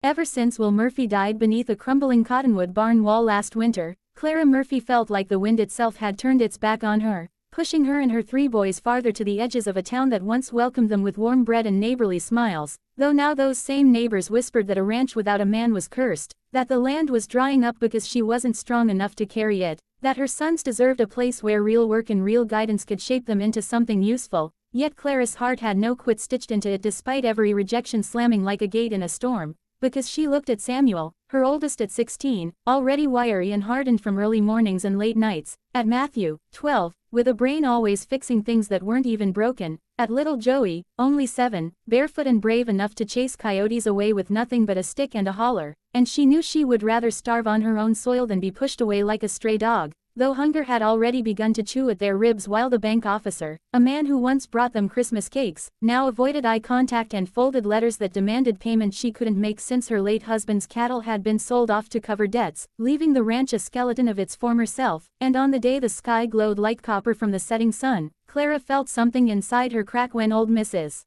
Ever since Will Murphy died beneath a crumbling cottonwood barn wall last winter, Clara Murphy felt like the wind itself had turned its back on her, pushing her and her 3 boys farther to the edges of a town that once welcomed them with warm bread and neighborly smiles, though now those same neighbors whispered that a ranch without a man was cursed, that the land was drying up because she wasn't strong enough to carry it, that her sons deserved a place where real work and real guidance could shape them into something useful, yet Clara's heart had no quit stitched into it despite every rejection slamming like a gate in a storm. Because she looked at Samuel, her oldest at 16, already wiry and hardened from early mornings and late nights, at Matthew, 12, with a brain always fixing things that weren't even broken, at little Joey, only 7, barefoot and brave enough to chase coyotes away with nothing but a stick and a holler, and she knew she would rather starve on her own soil than be pushed away like a stray dog, though hunger had already begun to chew at their ribs while the bank officer, a man who once brought them Christmas cakes, now avoided eye contact and folded letters that demanded payment she couldn't make since her late husband's cattle had been sold off to cover debts, leaving the ranch a skeleton of its former self, and on the day the sky glowed like copper from the setting sun, Clara felt something inside her crack when old Mrs.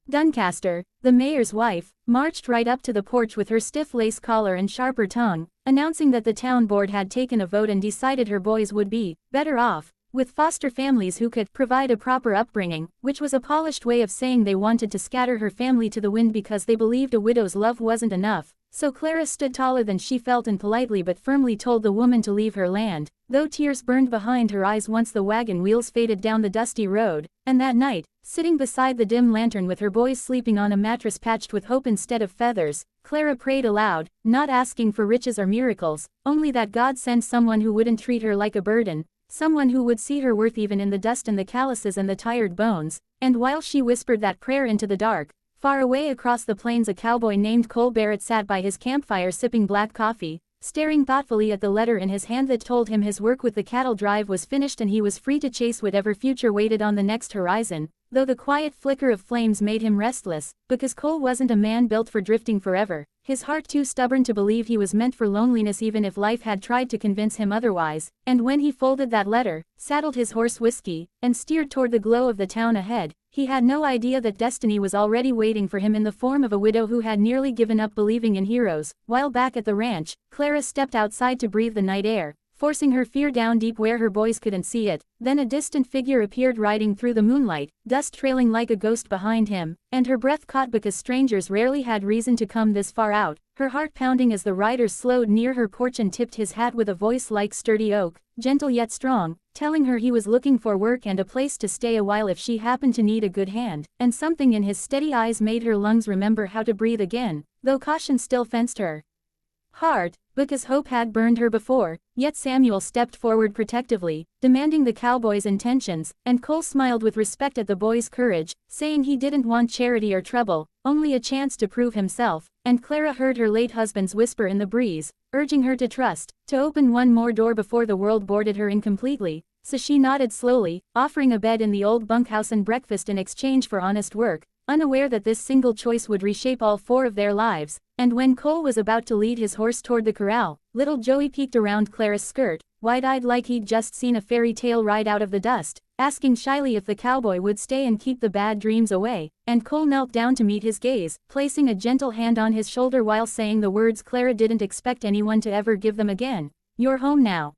Duncaster, the mayor's wife, marched right up to the porch with her stiff lace collar and sharper tongue, announcing that the town board had taken a vote and decided her boys would be better off with foster families who could provide a proper upbringing, which was a polished way of saying they wanted to scatter her family to the wind because they believed a widow's love wasn't enough. So Clara stood taller than she felt and politely but firmly told the woman to leave her land, though tears burned behind her eyes once the wagon wheels faded down the dusty road, and that night, sitting beside the dim lantern with her boys sleeping on a mattress patched with hope instead of feathers, Clara prayed aloud, not asking for riches or miracles, only that God send someone who wouldn't treat her like a burden, someone who would see her worth even in the dust and the calluses and the tired bones, and while she whispered that prayer into the dark, far away across the plains a cowboy named Cole Barrett sat by his campfire sipping black coffee, staring thoughtfully at the letter in his hand that told him his work with the cattle drive was finished and he was free to chase whatever future waited on the next horizon, though the quiet flicker of flames made him restless, because Cole wasn't a man built for drifting forever, his heart too stubborn to believe he was meant for loneliness even if life had tried to convince him otherwise, and when he folded that letter, saddled his horse Whiskey, and steered toward the glow of the town ahead, he had no idea that destiny was already waiting for him in the form of a widow who had nearly given up believing in heroes. While back at the ranch, Clara stepped outside to breathe the night air, forcing her fear down deep where her boys couldn't see it. Then a distant figure appeared riding through the moonlight, dust trailing like a ghost behind him, and her breath caught because strangers rarely had reason to come this far out, her heart pounding as the rider slowed near her porch and tipped his hat with a voice like sturdy oak, gentle yet strong, telling her he was looking for work and a place to stay a while if she happened to need a good hand, and something in his steady eyes made her lungs remember how to breathe again, though caution still fenced her heart, because hope had burned her before. Yet Samuel stepped forward protectively, demanding the cowboy's intentions, and Cole smiled with respect at the boy's courage, saying he didn't want charity or trouble, only a chance to prove himself, and Clara heard her late husband's whisper in the breeze, urging her to trust, to open one more door before the world boarded her incompletely, so she nodded slowly, offering a bed in the old bunkhouse and breakfast in exchange for honest work, unaware that this single choice would reshape all 4 of their lives. And when Cole was about to lead his horse toward the corral, little Joey peeked around Clara's skirt, wide-eyed like he'd just seen a fairy tale ride out of the dust, asking shyly if the cowboy would stay and keep the bad dreams away, and Cole knelt down to meet his gaze, placing a gentle hand on his shoulder while saying the words Clara didn't expect anyone to ever give them again. "You're home now."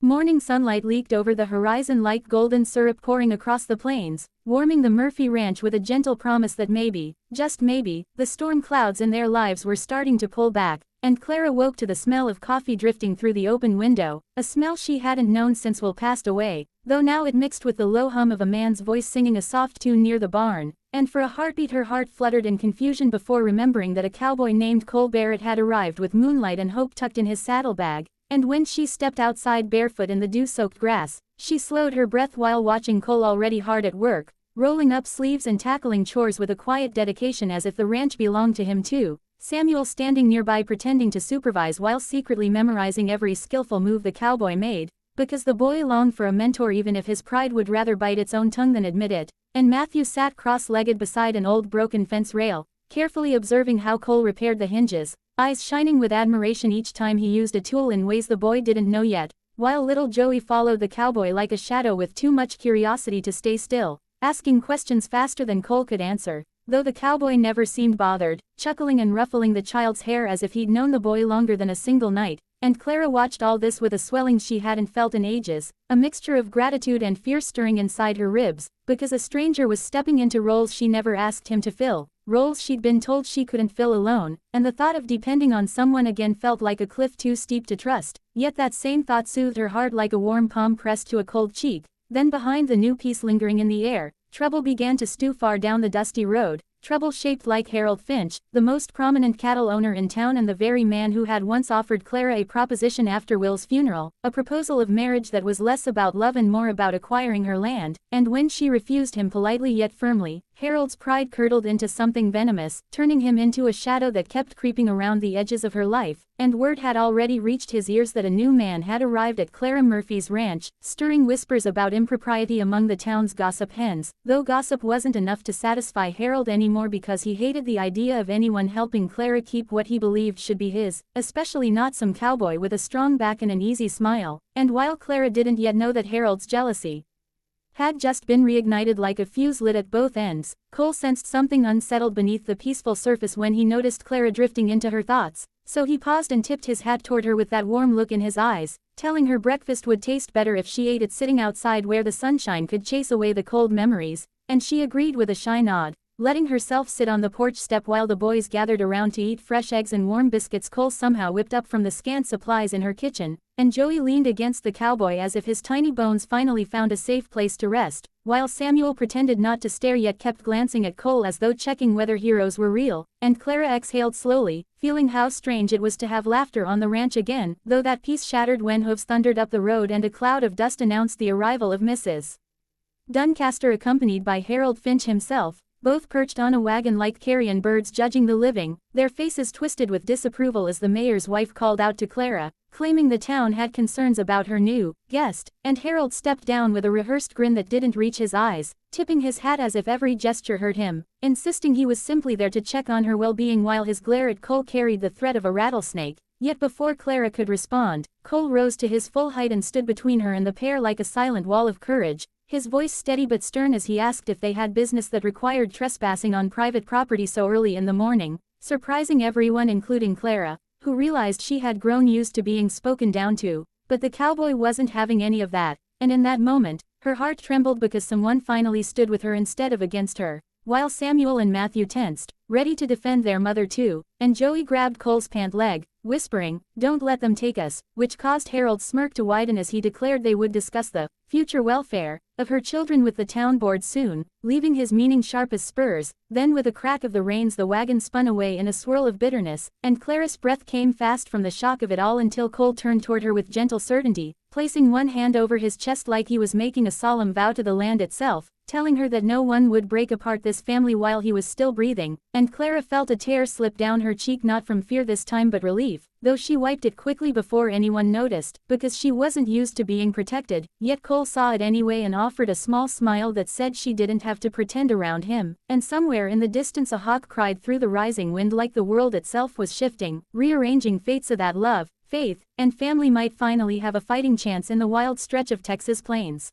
Morning sunlight leaked over the horizon like golden syrup pouring across the plains, warming the Murphy ranch with a gentle promise that maybe, just maybe, the storm clouds in their lives were starting to pull back, and Clara woke to the smell of coffee drifting through the open window, a smell she hadn't known since Will passed away, though now it mixed with the low hum of a man's voice singing a soft tune near the barn, and for a heartbeat her heart fluttered in confusion before remembering that a cowboy named Cole Barrett had arrived with moonlight and hope tucked in his saddlebag. And when she stepped outside barefoot in the dew-soaked grass, she slowed her breath while watching Cole already hard at work, rolling up sleeves and tackling chores with a quiet dedication as if the ranch belonged to him too, Samuel standing nearby pretending to supervise while secretly memorizing every skillful move the cowboy made, because the boy longed for a mentor even if his pride would rather bite its own tongue than admit it, and Matthew sat cross-legged beside an old broken fence rail, carefully observing how Cole repaired the hinges, eyes shining with admiration each time he used a tool in ways the boy didn't know yet, while little Joey followed the cowboy like a shadow with too much curiosity to stay still, asking questions faster than Cole could answer. though the cowboy never seemed bothered, chuckling and ruffling the child's hair as if he'd known the boy longer than a single night. And Clara watched all this with a swelling she hadn't felt in ages, a mixture of gratitude and fear stirring inside her ribs, because a stranger was stepping into roles she never asked him to fill, roles she'd been told she couldn't fill alone, and the thought of depending on someone again felt like a cliff too steep to trust, yet that same thought soothed her heart like a warm palm pressed to a cold cheek. Then behind the new peace lingering in the air, trouble began to stew far down the dusty road, trouble shaped like Harold Finch, the most prominent cattle owner in town and the very man who had once offered Clara a proposition after Will's funeral, a proposal of marriage that was less about love and more about acquiring her land, and when she refused him politely yet firmly, Harold's pride curdled into something venomous, turning him into a shadow that kept creeping around the edges of her life, and word had already reached his ears that a new man had arrived at Clara Murphy's ranch, stirring whispers about impropriety among the town's gossip hens, though gossip wasn't enough to satisfy Harold anymore because he hated the idea of anyone helping Clara keep what he believed should be his, especially not some cowboy with a strong back and an easy smile, and while Clara didn't yet know that Harold's jealousy had just been reignited like a fuse lit at both ends, Cole sensed something unsettled beneath the peaceful surface when he noticed Clara drifting into her thoughts, so he paused and tipped his hat toward her with that warm look in his eyes, telling her breakfast would taste better if she ate it sitting outside where the sunshine could chase away the cold memories, and she agreed with a shy nod. Letting herself sit on the porch step while the boys gathered around to eat fresh eggs and warm biscuits Cole somehow whipped up from the scant supplies in her kitchen, and Joey leaned against the cowboy as if his tiny bones finally found a safe place to rest, while Samuel pretended not to stare yet kept glancing at Cole as though checking whether heroes were real, and Clara exhaled slowly, feeling how strange it was to have laughter on the ranch again, though that peace shattered when hooves thundered up the road and a cloud of dust announced the arrival of Mrs. Duncaster accompanied by Harold Finch himself, both perched on a wagon like carrion birds judging the living, their faces twisted with disapproval as the mayor's wife called out to Clara, claiming the town had concerns about her new guest, and Harold stepped down with a rehearsed grin that didn't reach his eyes, tipping his hat as if every gesture hurt him, insisting he was simply there to check on her well-being while his glare at Cole carried the threat of a rattlesnake. Yet before Clara could respond, Cole rose to his full height and stood between her and the pair like a silent wall of courage, his voice steady but stern as he asked if they had business that required trespassing on private property so early in the morning, surprising everyone including Clara, who realized she had grown used to being spoken down to, but the cowboy wasn't having any of that, and in that moment, her heart trembled because someone finally stood with her instead of against her, while Samuel and Matthew tensed, ready to defend their mother too, and Joey grabbed Cole's pant leg, whispering, "Don't let them take us," which caused Harold's smirk to widen as he declared they would discuss the future welfare of her children with the town board soon, leaving his meaning sharp as spurs. Then with a crack of the reins the wagon spun away in a swirl of bitterness, and Clara's breath came fast from the shock of it all until Cole turned toward her with gentle certainty, placing one hand over his chest like he was making a solemn vow to the land itself, telling her that no one would break apart this family while he was still breathing, and Clara felt a tear slip down her cheek not from fear this time but relief, though she wiped it quickly before anyone noticed, because she wasn't used to being protected, yet Cole saw it anyway and offered a small smile that said she didn't have to pretend around him, and somewhere in the distance a hawk cried through the rising wind like the world itself was shifting, rearranging fate so that love, faith, and family might finally have a fighting chance in the wild stretch of Texas plains.